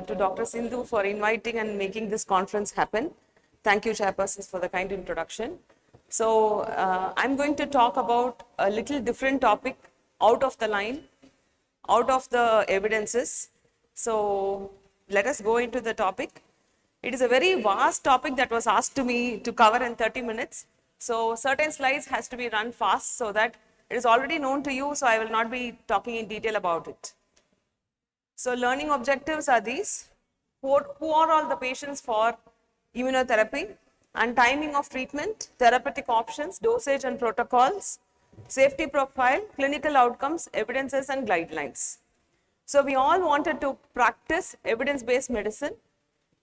to Dr. Sindhu for inviting and making this conference happen. Thank you, Chairpersons, for the kind introduction. So, I'm going to talk about a little different topic, out of the line, out of the evidences. So, let us go into the topic. It is a very vast topic that was asked to me to cover in 30 minutes. So, certain slides has to be run fast so that it is already known to you, so I will not be talking in detail about it. So, learning objectives are these. Who are all the patients for immunotherapy, and timing of treatment, therapeutic options, dosage and protocols, safety profile, clinical outcomes, evidences and guidelines. So, we all wanted to practice evidence-based medicine.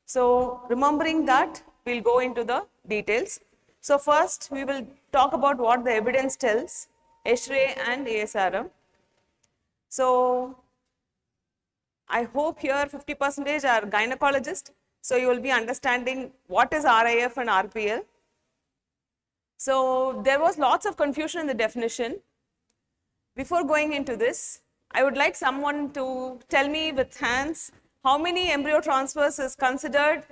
So, remembering that, we'll go into the details. So, first we will talk about what the evidence tells, ESHRE and ASRM. So, I hope here 50% are gynecologists, so you will be understanding what is RIF and RPL. So, there was lots of confusion in the definition. Before going into this, I would like someone to tell me with hands how many embryo transfers is considered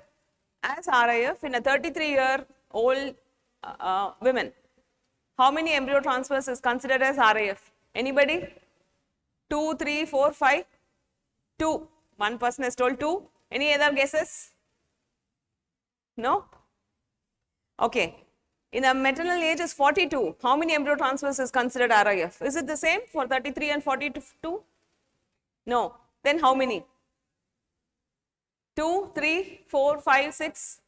as RIF in a 33-year-old women. How many embryo transfers is considered as RIF? Anybody? 2, 3, 4, 5? 2. One person has told 2. Any other guesses? No? Okay. In the maternal age is 42. How many embryo transfers is considered RIF? Is it the same for 33 and 42? No. Then how many? 2, 3, 4, 5, 6.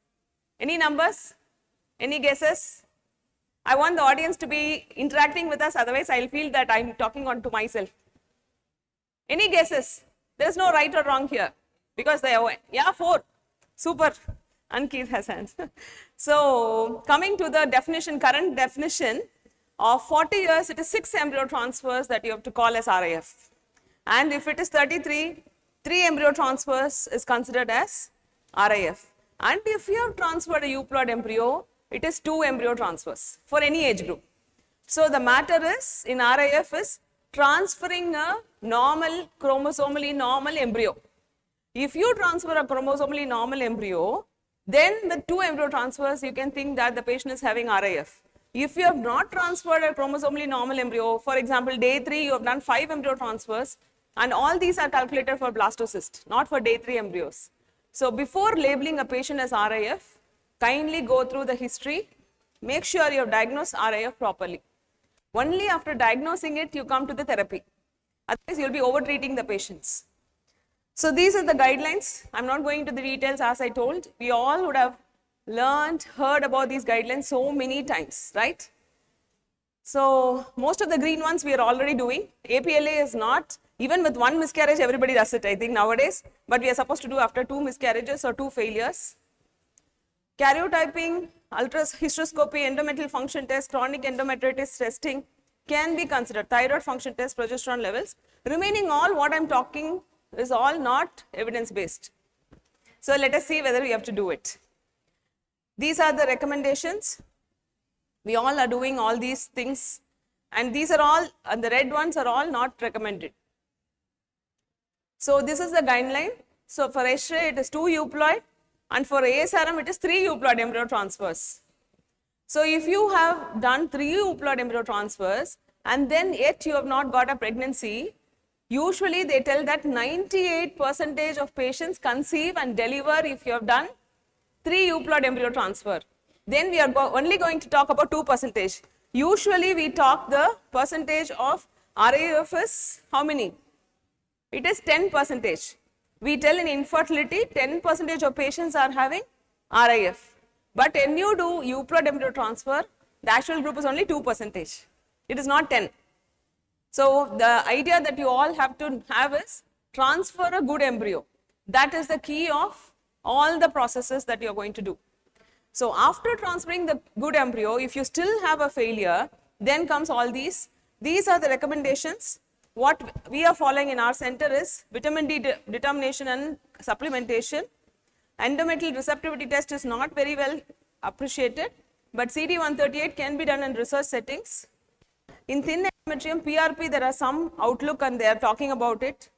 Any numbers? Any guesses? I want the audience to be interacting with us, otherwise I'll feel that I'm talking on to myself. Any guesses? There's no right or wrong here, because they are, yeah, 4. Super. Ankit has hands. So, coming to the definition, current definition of 40 years, it is 6 embryo transfers that you have to call as RIF. And if it is 33, 3 embryo transfers is considered as RIF. And if you have transferred a euploid embryo, it is 2 embryo transfers for any age group. So, the matter is, in RIF is transferring a normal, chromosomally normal embryo. If you transfer a chromosomally normal embryo, then with 2 embryo transfers, you can think that the patient is having RIF. If you have not transferred a chromosomally normal embryo, for example, day 3, you have done 5 embryo transfers, and all these are calculated for blastocyst, not for day 3 embryos. So, before labeling a patient as RIF, kindly go through the history, make sure you have diagnosed RIF properly. Only after diagnosing it, you come to the therapy. Otherwise, you will be over-treating the patients. So, these are the guidelines. I'm not going into the details, as I told. We all would have learned, heard about these guidelines so many times, right? So, most of the green ones we are already doing. APLA is not, even with 1 miscarriage, everybody does it, I think, nowadays. But we are supposed to do after 2 miscarriages or 2 failures. Karyotyping, hysteroscopy, endometrial function test, chronic endometritis testing can be considered. Thyroid function test, progesterone levels. Remaining all what I'm talking is all not evidence based. So, let us see whether we have to do it. These are the recommendations. We all are doing all these things, and these are all, and the red ones are all not recommended. So, this is the guideline. So, for ESHRE it is 2 euploid, and for ASRM it is 3 euploid embryo transfers. So, if you have done 3 euploid embryo transfers and then yet you have not got a pregnancy, usually they tell that 98% of patients conceive and deliver if you have done 3 euploid embryo transfer. Then we are only going to talk about 2%. Usually we talk the percentage of RIF is how many? It is 10%. We tell in infertility 10% of patients are having RIF. But when you do euploid embryo transfer, the actual group is only 2%. It is not 10. So, the idea that you all have to have is transfer a good embryo. That is the key of all the processes that you are going to do. So, after transferring the good embryo, if you still have a failure, then comes all these. These are the recommendations. What we are following in our center is vitamin D determination and supplementation. Endometrial receptivity test is not very well appreciated, but CD138 can be done in research settings. In thin endometrium, PRP, there are some outlook and they are talking about it.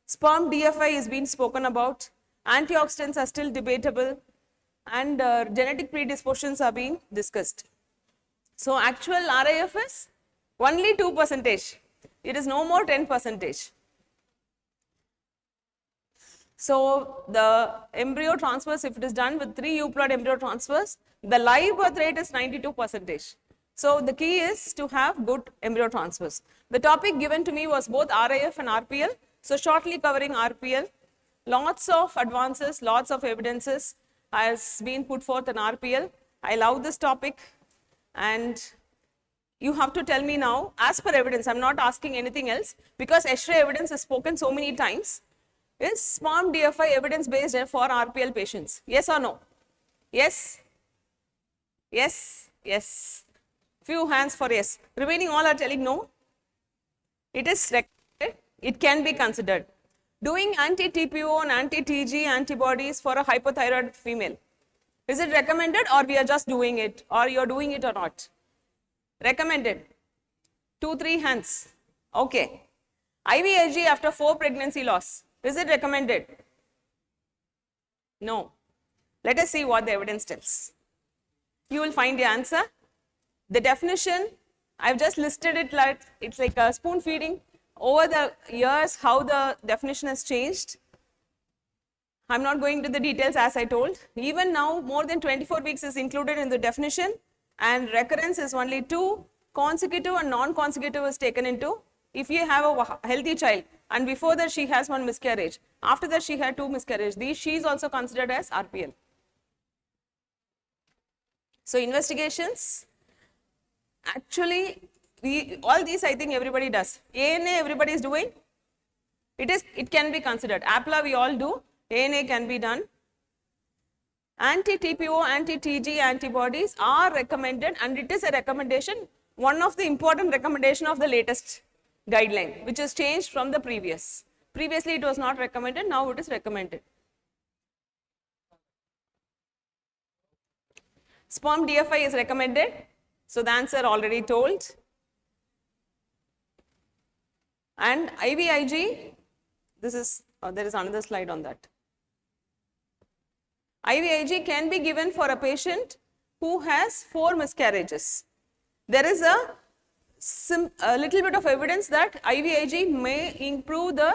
Sperm DFI is being spoken about, Antioxidants are still debatable, and genetic predispositions are being discussed. So actual RIF is only 2%. It is no more 10%. So the embryo transfers, if it is done with 3 euploid embryo transfers, the live birth rate is 92%. So the key is to have good embryo transfers. The topic given to me was both RIF and RPL. So shortly covering RPL, lots of advances, lots of evidences has been put forth in RPL. I love this topic, and you have to tell me now, as per evidence, I'm not asking anything else, because X-ray evidence is spoken so many times. Is SPOM DFI evidence based for RPL patients? Yes or no? Yes? Yes? Yes. Few hands for yes. Remaining all are telling no. It is recommended. It can be considered. Doing anti-TPO and anti-TG antibodies for a hypothyroid female. Is it recommended, or we are just doing it, or you are doing it or not? Recommended. 2-3 hands. Okay. IVIG after 4 pregnancy loss. Is it recommended? No. Let us see what the evidence tells. You will find the answer. The definition, I've just listed it like it's like a spoon feeding. Over the years, how the definition has changed. I'm not going to the details as I told. Even now, more than 24 weeks is included in the definition, and recurrence is only 2. Consecutive and non-consecutive is taken into. If you have a healthy child and before that she has 1 miscarriage, after that she had 2 miscarriages, she is also considered as RPL. So investigations, actually all these I think everybody does. ANA everybody is doing. It can be considered. APLA we all do. ANA can be done. Anti-TPO, anti-TG antibodies are recommended, and it is a recommendation, one of the important recommendation of the latest guideline, which is changed from the previous. Previously it was not recommended, now it is recommended. SPOM DFI is recommended, so the answer already told. And IVIG, this is, there is another slide on that. IVIG can be given for a patient who has 4 miscarriages. There is a little bit of evidence that IVIG may improve the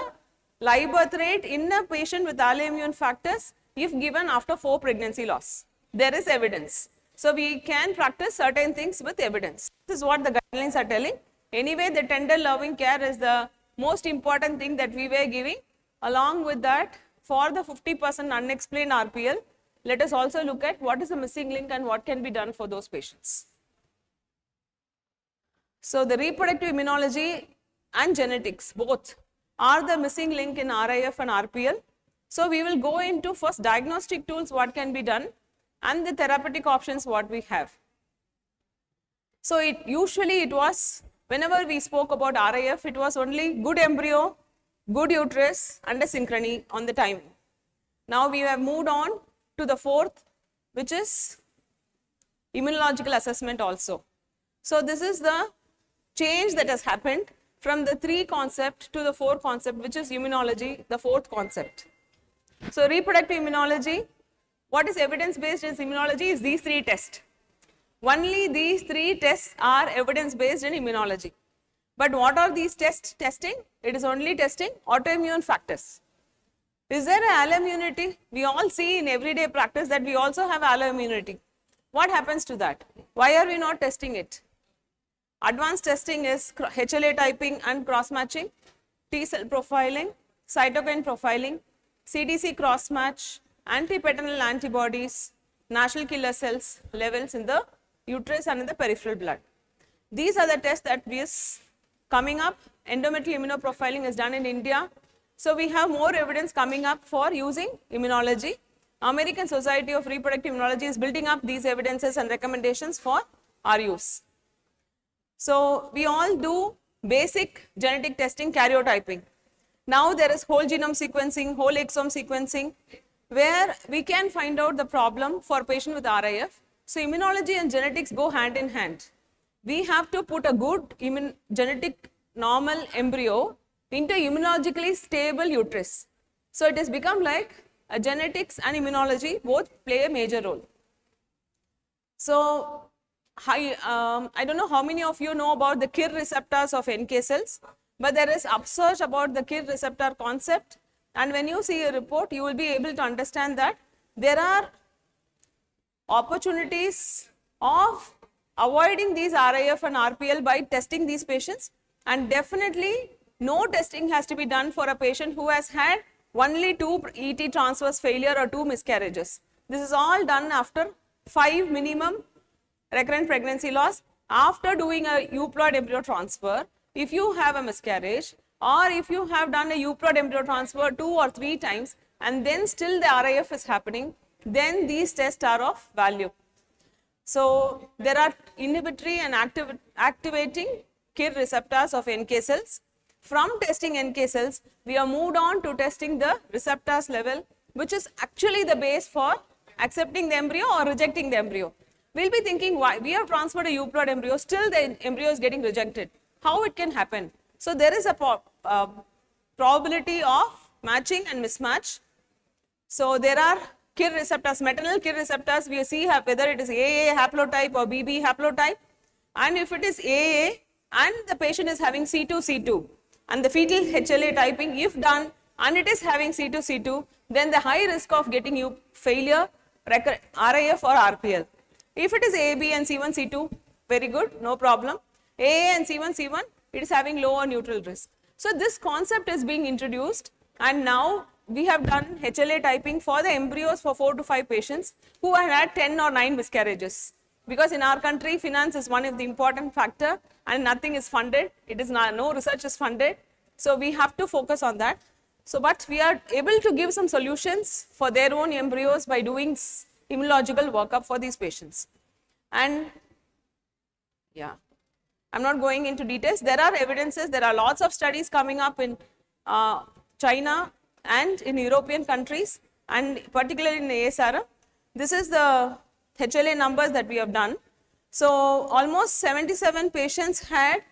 live birth rate in a patient with alloimmune factors if given after 4 pregnancy loss. There is evidence. So we can practice certain things with evidence. This is what the guidelines are telling. Anyway, the tender loving care is the most important thing that we were giving. Along with that, for the 50% unexplained RPL, let us also look at what is the missing link and what can be done for those patients. So the reproductive immunology and genetics, both are the missing link in RIF and RPL. So we will go into first diagnostic tools, what can be done, and the therapeutic options, what we have. So usually it was, whenever we spoke about RIF, it was only good embryo, good uterus, and a synchrony on the time. Now we have moved on to the 4th, which is immunological assessment also. So this is the change that has happened from the 3 concept to the 4 concept, which is immunology, the 4th concept. So reproductive immunology, what is evidence based in immunology is these 3 tests. Only these 3 tests are evidence based in immunology. But what are these tests testing? It is only testing autoimmune factors. Is there an alloimmunity? We all see in everyday practice that we also have alloimmunity. What happens to that? Why are we not testing it? Advanced testing is HLA typing and cross-matching, T-cell profiling, cytokine profiling, CDC cross-match, anti-paternal antibodies, natural killer cells levels in the uterus and in the peripheral blood. These are the tests that is coming up. Endometrial immunoprofiling is done in India. So we have more evidence coming up for using immunology. American Society of Reproductive Immunology is building up these evidences and recommendations for our use. So we all do basic genetic testing, karyotyping. Now there is whole genome sequencing, whole exome sequencing, where we can find out the problem for patient with RIF. So immunology and genetics go hand in hand. We have to put a good genetic normal embryo into immunologically stable uterus. So it has become like genetics and immunology both play a major role. So, I don't know how many of you know about the KIR receptors of NK cells, but there is upsearch about the KIR receptor concept, and when you see a report, you will be able to understand that there are opportunities of avoiding these RIF and RPL by testing these patients, and definitely no testing has to be done for a patient who has had only 2 ET transverse failure or 2 miscarriages. This is all done after 5 minimum recurrent pregnancy loss after doing a euploid embryo transfer. If you have a miscarriage, or if you have done a euploid embryo transfer 2 or 3 times and then still the RIF is happening, then these tests are of value. So, there are inhibitory and activating KIR receptors of NK cells. From testing NK cells, we have moved on to testing the receptors level, which is actually the base for accepting the embryo or rejecting the embryo. We will be thinking, why we have transferred a euploid embryo, still the embryo is getting rejected. How it can happen? So, there is a probability of matching and mismatch. So, there are KIR receptors, maternal KIR receptors, we see whether it is AA haplotype or BB haplotype, and if it is AA and the patient is having C2, and the fetal HLA typing if done and it is having C2, then the high risk of getting failure, RIF or RPL. If it is AB and C1, very good, no problem. AA and C1, it is having low or neutral risk. So, this concept is being introduced, and now we have done HLA typing for the embryos for 4 to 5 patients who have had 10 or 9 miscarriages. Because in our country, finance is one of the important factor and nothing is funded. It is not, no research is funded. So, we have to focus on that. So, but we are able to give some solutions for their own embryos by doing immunological workup for these patients. And yeah, I am not going into details. There are evidences, there are lots of studies coming up in China and in European countries, and particularly in ASRM. This is the HLA numbers that we have done. So, almost 77 patients had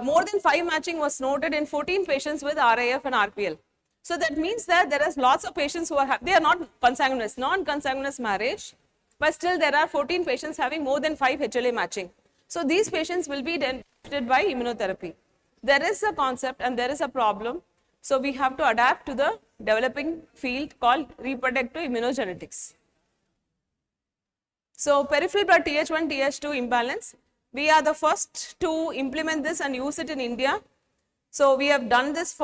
more than 5 matching was noted in 14 patients with RIF and RPL. So, that means that there is lots of patients who are, they are not consanguineous, non-consanguineous marriage, but still there are 14 patients having more than 5 HLA matching. So, these patients will be treated by immunotherapy. There is a concept and there is a problem. So, we have to adapt to the developing field called reproductive immunogenetics. So, peripheral blood Th1, Th2 imbalance, we are the first to implement this and use it in India. So, we have done this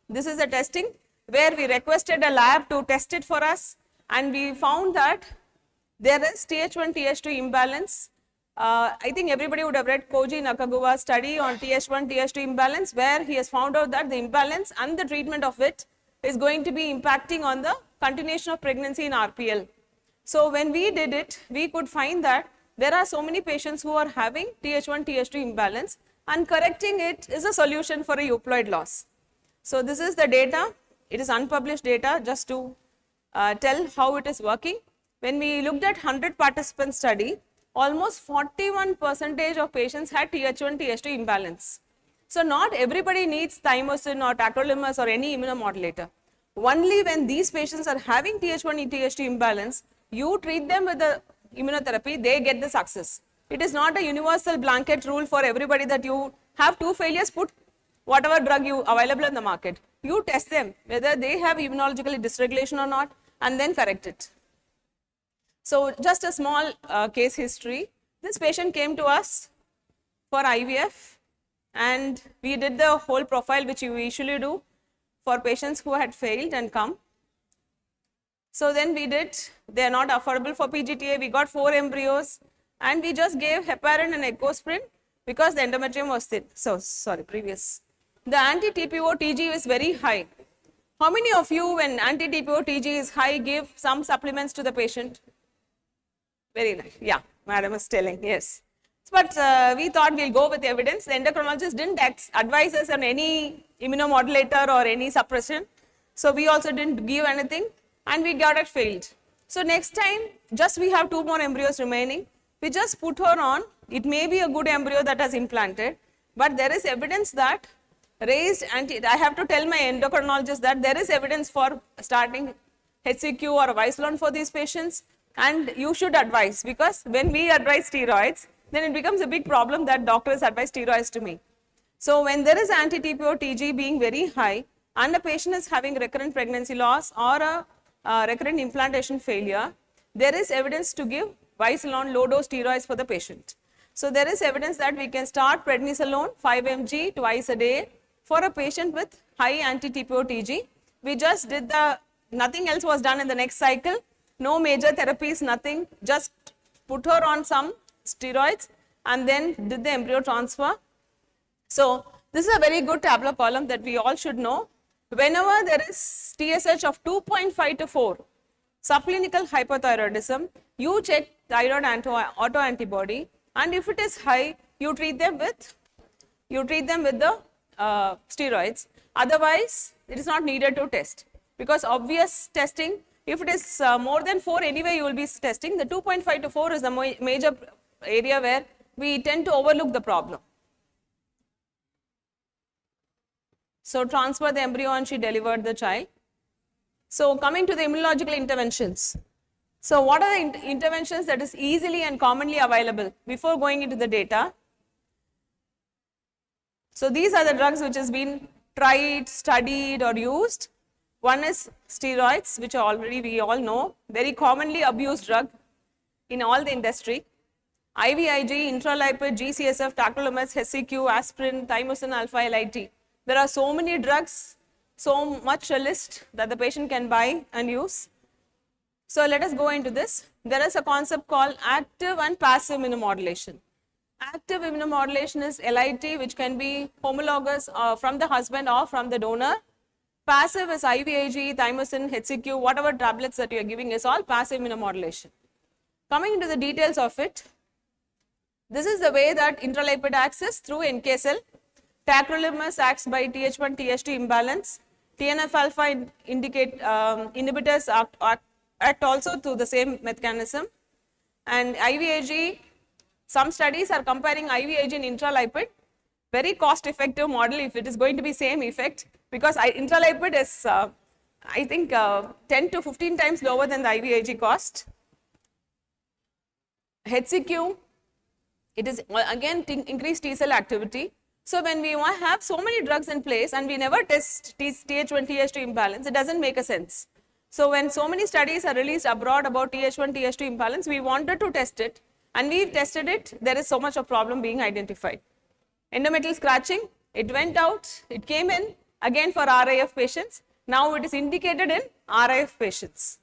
this is a testing where we requested a lab to test it for us, and we found that there is Th1, Th2 imbalance. I think everybody would have read Koji Nakagawa's study on Th1, Th2 imbalance, where he has found out that the imbalance and the treatment of it is going to be impacting on the continuation of pregnancy in RPL. So, when we did it, we could find that there are so many patients who are having Th1, Th2 imbalance, and correcting it is a solution for a euploid loss. So, this is the data. It is unpublished data just to tell how it is working. When we looked at 100 participant study, almost 41% of patients had Th1, Th2 imbalance. So, not everybody needs thymosin or tacrolimus or any immunomodulator. Only when these patients are having Th1, Th2 imbalance, you treat them with the immunotherapy, they get the success. It is not a universal blanket rule for everybody that you have 2 failures, put whatever drug you available in the market. You test them whether they have immunological dysregulation or not, and then correct it. So, just a small case history. This patient came to us for IVF, and we did the whole profile which you usually do for patients who had failed and come. So, then we did, they are not affordable for PGTA, we got 4 embryos, and we just gave heparin and ecosprin because the endometrium was thin. So, sorry, previous. The anti-TPO TG is very high. How many of you, when anti-TPO TG is high, give some supplements to the patient? Very nice. Yeah, madam is telling, yes. But we thought we'll go with the evidence. The endocrinologist didn't advise us on any immunomodulator or any suppression. So, we also didn't give anything, and we got it failed. So, next time, just we have 2 more embryos remaining. We just put her on. It may be a good embryo that has implanted, but there is evidence that raised I have to tell my endocrinologist that there is evidence for starting HCQ or Vicelon for these patients, and you should advise, because when we advise steroids, then it becomes a big problem that doctors advise steroids to me. So when there is anti-TPO TG being very high and a patient is having recurrent pregnancy loss or a recurrent implantation failure, there is evidence to give Vicelon low dose steroids for the patient. So there is evidence that we can start prednisolone 5 mg twice a day for a patient with high anti-TPO TG. We just did nothing else was done in the next cycle, no major therapies, nothing, just put her on some steroids and then did the embryo transfer. So this is a very good tabular column that we all should know. Whenever there is TSH of 2.5 to 4, subclinical hypothyroidism, you check thyroid autoantibody, and if it is high, you treat them with the steroids. Otherwise, it is not needed to test, because obvious testing, if it is more than 4, anyway you will be testing. The 2.5 to 4 is the major area where we tend to overlook the problem. So transfer the embryo and she delivered the child. So coming to the immunological interventions. So what are the interventions that is easily and commonly available before going into the data? So these are the drugs which has been tried, studied or used. One is steroids, which already we all know, very commonly abused drug in all the industry. IVIG, intralipid, GCSF, tacrolimus, HCQ, aspirin, thymosin alpha LIT. There are so many drugs, so much a list that the patient can buy and use. So let us go into this. There is a concept called active and passive immunomodulation. Active immunomodulation is LIT, which can be homologous from the husband or from the donor. Passive is IVIG, thymosin, HCQ, whatever tablets that you are giving is all passive immunomodulation. Coming into the details of it, this is the way that intralipid acts through NK cell. Tacrolimus acts by Th1 Th2 imbalance. TNF alpha inhibitors act also through the same mechanism. And IVIG, some studies are comparing IVIG and intralipid. Very cost effective model if it is going to be same effect, because intralipid is I think 10 to 15 times lower than the IVIG cost. HCQ, it is again increased T cell activity. So when we have so many drugs in place and we never test Th1 Th2 imbalance, it doesn't make a sense. So when so many studies are released abroad about Th1 Th2 imbalance, we wanted to test it and we tested it. There is so much of problem being identified. Endometrial scratching, it went out, it came in again for RIF patients. Now it is indicated in RIF patients.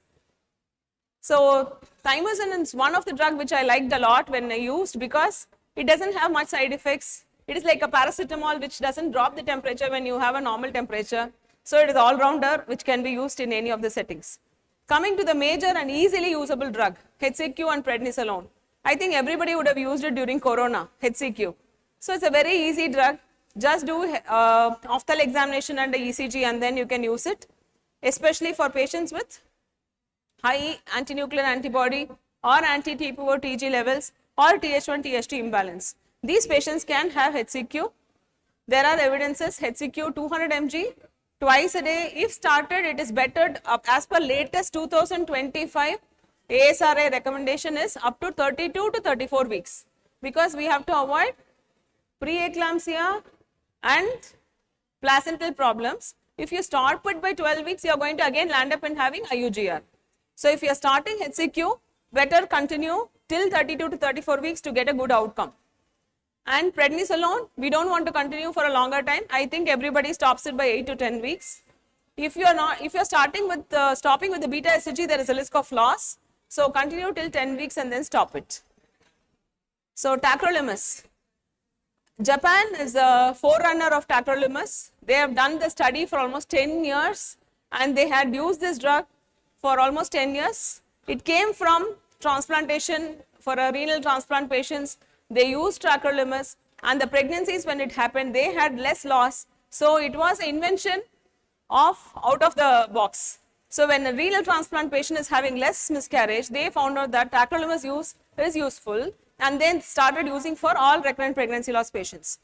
So thymosin is one of the drug which I liked a lot when I used, because it doesn't have much side effects. It is like a paracetamol which doesn't drop the temperature when you have a normal temperature. So it is all-rounder which can be used in any of the settings. Coming to the major and easily usable drug, HCQ and prednisolone. I think everybody would have used it during Corona, HCQ. So it's a very easy drug. Just do ophthalmic examination and the ECG and then you can use it, especially for patients with high antinuclear antibody or anti-TPO TG levels or Th1 Th2 imbalance. These patients can have HCQ. There are evidences HCQ 200 mg twice a day. If started, it is better as per latest 2025 ASRA recommendation is up to 32 to 34 weeks, because we have to avoid preeclampsia and placental problems. If you start put by 12 weeks, you are going to again land up in having IUGR. So if you are starting HCQ, better continue till 32 to 34 weeks to get a good outcome. And prednisolone, we don't want to continue for a longer time. I think everybody stops it by 8 to 10 weeks. If you are starting with stopping with the beta SCG, there is a risk of loss. So continue till 10 weeks and then stop it. So tacrolimus. Japan is the forerunner of tacrolimus. They have done the study for almost 10 years and they had used this drug for almost 10 years. It came from transplantation for a renal transplant patients. They used tacrolimus and the pregnancies when it happened, they had less loss. So it was an invention of out of the box. So when a renal transplant patient is having less miscarriage, they found out that tacrolimus use is useful and then started using for all recurrent pregnancy loss patients.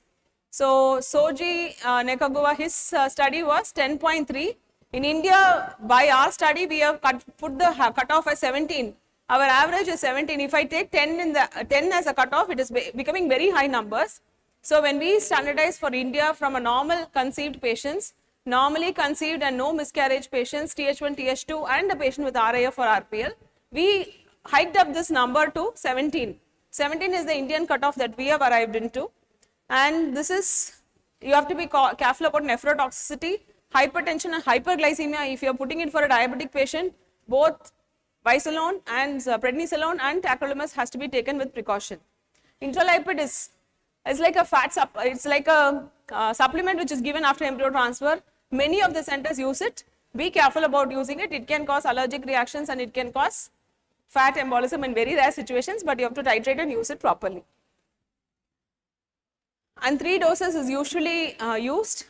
So Soji Nakagawa, his study was 10.3. In India, by our study, we have put the cutoff as 17. Our average is 17. If I take 10 as a cutoff, it is becoming very high numbers. So when we standardize for India from a normal conceived patients, normally conceived and no miscarriage patients, TH1, TH2, and a patient with RIF or RPL, we hiked up this number to 17. 17 is the Indian cutoff that we have arrived into. And this is, you have to be careful about nephrotoxicity, hypertension and hyperglycemia. If you are putting it for a diabetic patient, both bisolone and prednisolone and tacrolimus has to be taken with precaution. Intralipid is like a it's like a supplement which is given after embryo transfer. Many of the centers use it. Be careful about using it. It can cause allergic reactions and it can cause fat embolism in very rare situations, but you have to titrate and use it properly. And 3 doses is usually used.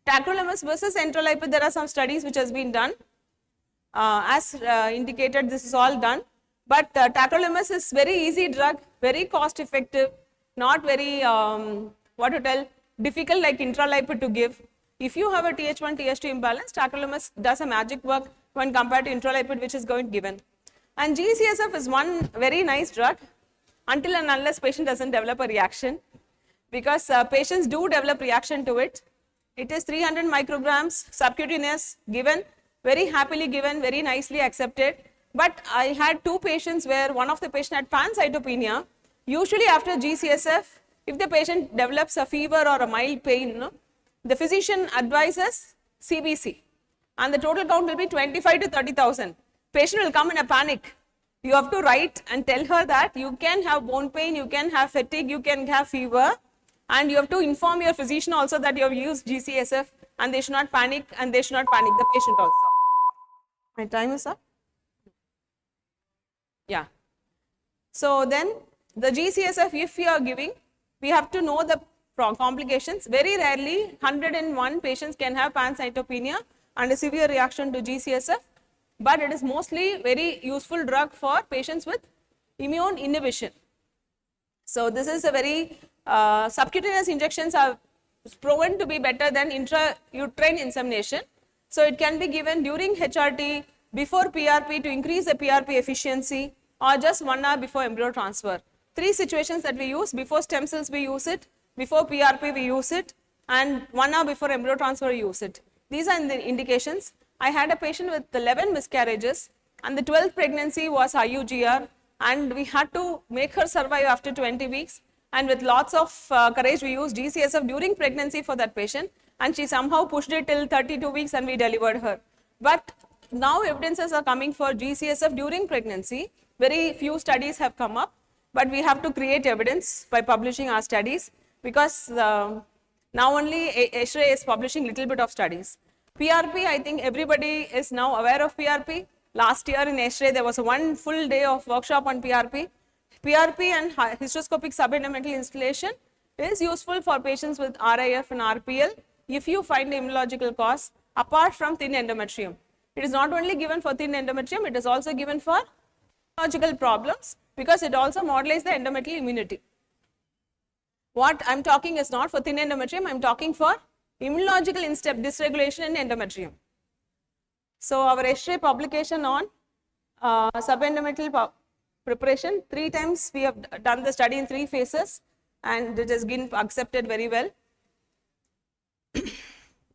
Tacrolimus versus enterolipid, there are some studies which has been done. As indicated, this is all done. But tacrolimus is very easy drug, very cost effective, not very, difficult like intralipid to give. If you have a TH1, TH2 imbalance, tacrolimus does a magic work when compared to intralipid which is going given. And GCSF is one very nice drug until and unless patient doesn't develop a reaction, because patients do develop reaction to it. It is 300 micrograms subcutaneous given, very happily given, very nicely accepted. But I had 2 patients where one of the patient had pancytopenia. Usually after GCSF, if the patient develops a fever or a mild pain, the physician advises CBC and the total count will be 25 to 30,000. Patient will come in a panic. You have to write and tell her that you can have bone pain, you can have fatigue, you can have fever, and you have to inform your physician also that you have used GCSF, and they should not panic, and they should not panic the patient also. My time is up. Yeah. So then the GCSF, if you are giving, we have to know the complications. Very rarely 101 patients can have pancytopenia and a severe reaction to GCSF, but it is mostly very useful drug for patients with immune inhibition. So this is a very subcutaneous injections are proven to be better than intrauterine insemination. So it can be given during HRT, before PRP to increase the PRP efficiency, or just 1 hour before embryo transfer. 3 situations that we use: before stem cells we use it, before PRP we use it, and 1 hour before embryo transfer we use it. These are the indications. I had a patient with 11 miscarriages and the 12th pregnancy was IUGR, and we had to make her survive after 20 weeks, and with lots of courage we used GCSF during pregnancy for that patient, and she somehow pushed it till 32 weeks and we delivered her. But now evidences are coming for GCSF during pregnancy. Very few studies have come up, but we have to create evidence by publishing our studies, because now only ASHRAE is publishing little bit of studies. PRP, I think everybody is now aware of PRP. Last year in ASHRAE there was one full day of workshop on PRP. PRP and hysteroscopic subendometrial instillation is useful for patients with RIF and RPL if you find the immunological cause apart from thin endometrium. It is not only given for thin endometrium, it is also given for immunological problems, because it also modulates the endometrial immunity. What I am talking is not for thin endometrium, I am talking for immunological dysregulation in endometrium. So our ASHRAE publication on subendometrial preparation, 3 times we have done the study in 3 phases, and it has been accepted very well.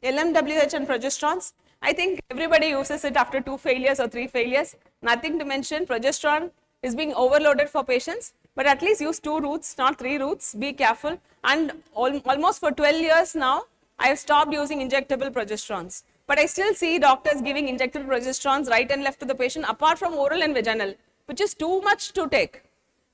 LMWH and progesterones, I think everybody uses it after 2 failures or 3 failures. Nothing to mention. Progesterone is being overloaded for patients, but at least use 2 routes, not 3 routes. Be careful. And almost for 12 years now, I have stopped using injectable progesterones. But I still see doctors giving injectable progesterones right and left to the patient, apart from oral and vaginal, which is too much to take.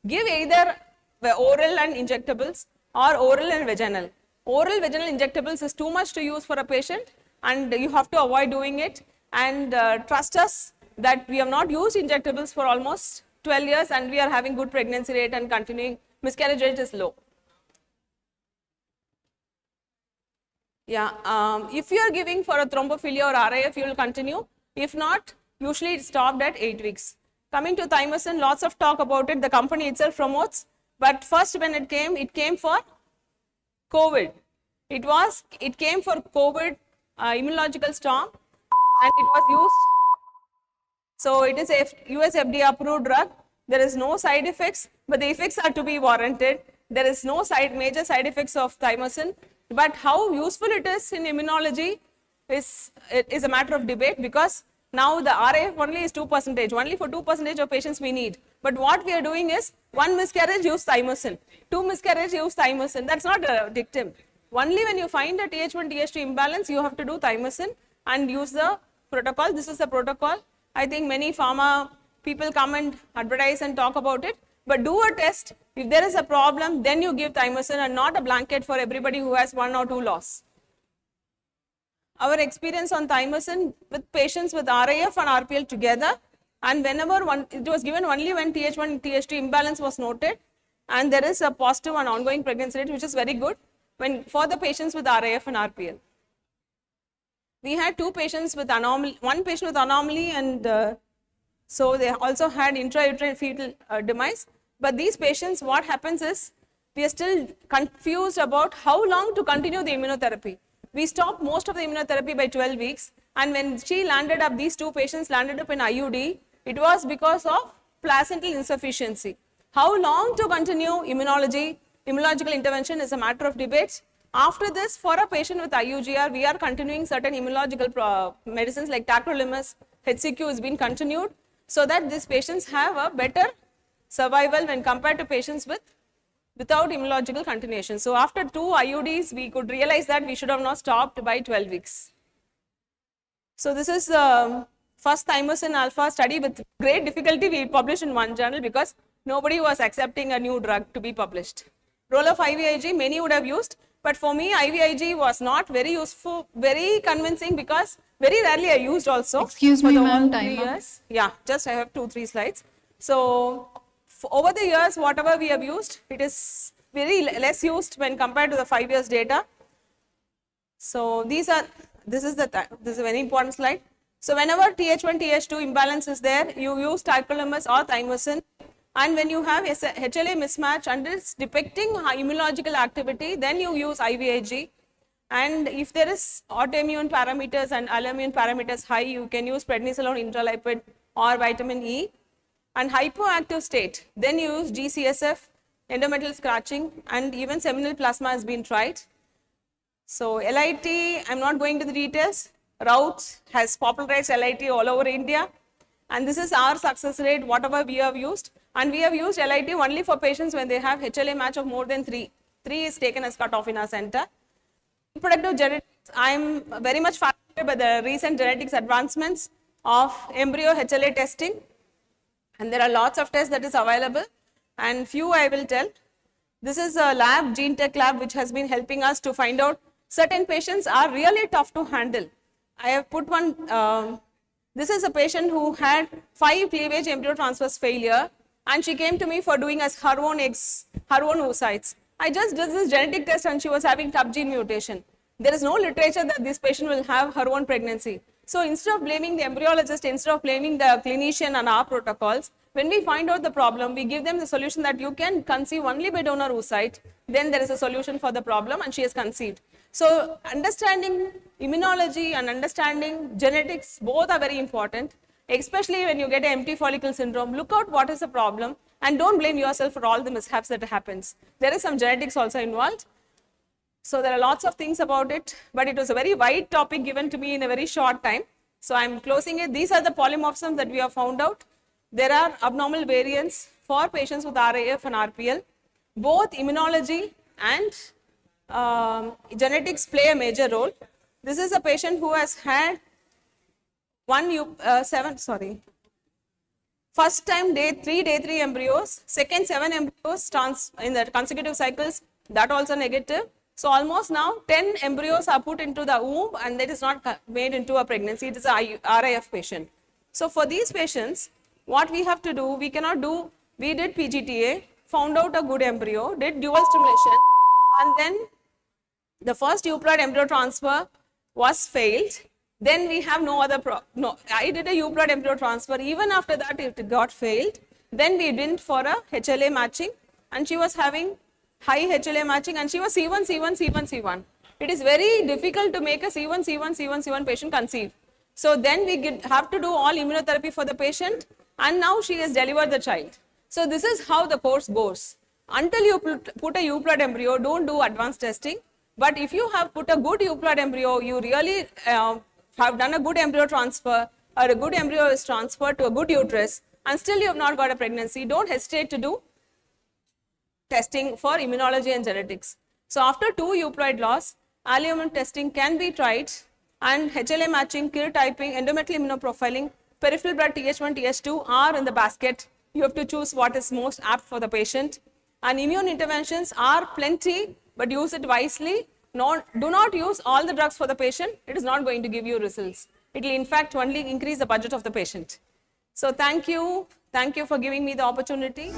Give either the oral and injectables or oral and vaginal. Oral vaginal injectables is too much to use for a patient, and you have to avoid doing it. And trust us that we have not used injectables for almost 12 years and we are having good pregnancy rate and continuing miscarriage rate is low. Yeah, if you are giving for a thrombophilia or RIF, you will continue. If not, usually it stopped at 8 weeks. Coming to thymosin, lots of talk about it. The company itself promotes, but first when it came for COVID. It came for COVID immunological storm. and it was used. So it is a US FDA approved drug. There is no side effects, but the effects are to be warranted. There is no major side effects of thymosin, but how useful it is in immunology is a matter of debate, because now the RAF only is 2%, only for 2% of patients we need. But what we are doing is, one miscarriage use thymosin, two miscarriage use thymosin. That's not a dictum. Only when you find a Th1 Th2 imbalance, you have to do thymosin and use the protocol. This is the protocol. I think many pharma people come and advertise and talk about it, but do a test. If there is a problem, then you give thymosin, and not a blanket for everybody who has 1 or 2 loss. Our experience on thymosin with patients with RAF and RPL together, and whenever it was given only when Th1 Th2 imbalance was noted, and there is a positive and ongoing pregnancy rate, which is very good for the patients with RAF and RPL. We had 2 patients with anomaly, 1 patient with anomaly, and so they also had intrauterine fetal demise. But these patients, what happens is, we are still confused about how long to continue the immunotherapy. We stopped most of the immunotherapy by 12 weeks, and when she landed up, these 2 patients landed up in IUD, it was because of placental insufficiency. How long to continue immunological intervention is a matter of debate. After this, for a patient with IUGR, we are continuing certain immunological medicines like tacrolimus, HCQ has been continued, so that these patients have a better survival when compared to patients without immunological continuation. So after 2 IUDs, we could realize that we should have not stopped by 12 weeks. So this is first thymosin alpha study. With great difficulty, we published in one journal because nobody was accepting a new drug to be published. Role of IVIG, many would have used, but for me, IVIG was not very useful, very convincing, because very rarely I used also. Excuse me, ma'am, time up. Years. Yeah, just I have 2-3 slides. So over the years, whatever we have used, it is very less used when compared to the 5 years data. So this is a very important slide. So whenever Th1 Th2 imbalance is there, you use tacrolimus or thymosin. And when you have HLA mismatch and it's depicting immunological activity, then you use IVIG. And if there is autoimmune parameters and alloimmune parameters high, you can use prednisolone, intralipid, or vitamin E. And hypoactive state, then you use GCSF, endometrial scratching, and even seminal plasma has been tried. So LIT, I'm not going to the details. Rout has popularized LIT all over India, and this is our success rate, whatever we have used. And we have used LIT only for patients when they have HLA match of more than 3. 3 is taken as cutoff in our center. Reproductive genetics, I'm very much fascinated by the recent genetics advancements of embryo HLA testing. And there are lots of tests that is available, and few I will tell. This is a lab, Gene Tech lab, which has been helping us to find out certain patients are really tough to handle. I have put one, this is a patient who had 5 cleavage embryo transfers failure, and she came to me for doing as her own oocytes. I just did this genetic test and she was having TUB gene mutation. There is no literature that this patient will have her own pregnancy. So instead of blaming the embryologist, instead of blaming the clinician and our protocols, when we find out the problem, we give them the solution that you can conceive only by donor oocyte. Then there is a solution for the problem, and she has conceived. So understanding immunology and understanding genetics, both are very important, especially when you get an empty follicle syndrome. Look out what is the problem, and don't blame yourself for all the mishaps that happens. There is some genetics also involved. So there are lots of things about it, but it was a very wide topic given to me in a very short time. So I'm closing it. These are the polymorphisms that we have found out. There are abnormal variants for patients with RAF and RPL. Both immunology and genetics play a major role. This is a patient who has had first time day 3 embryos, second 7 embryos in the consecutive cycles, that also negative. So almost now 10 embryos are put into the womb, and that is not made into a pregnancy. It is a RIF patient. So for these patients, what we have to do, we did PGTA, found out a good embryo, did dual stimulation, and then the first euploid embryo transfer was failed. Then we have no other, I did a euploid embryo transfer. Even after that, it got failed. Then we went for a HLA matching, and she was having high HLA matching, and she was C1, C1, C1, C1. It is very difficult to make a C1, C1, C1, C1 patient conceive. So then we have to do all immunotherapy for the patient, and now she has delivered the child. So this is how the course goes. Until you put a euploid embryo, don't do advanced testing. But if you have put a good euploid embryo, you really have done a good embryo transfer, or a good embryo is transferred to a good uterus, and still you have not got a pregnancy, don't hesitate to do testing for immunology and genetics. So after 2 euploid loss, albumin testing can be tried, and HLA matching, karyotyping, endometrial immunoprofiling, peripheral blood Th1, Th2 are in the basket. You have to choose what is most apt for the patient. And immune interventions are plenty, but use it wisely. Do not use all the drugs for the patient. It is not going to give you results. It will in fact only increase the budget of the patient. So thank you. Thank you for giving me the opportunity.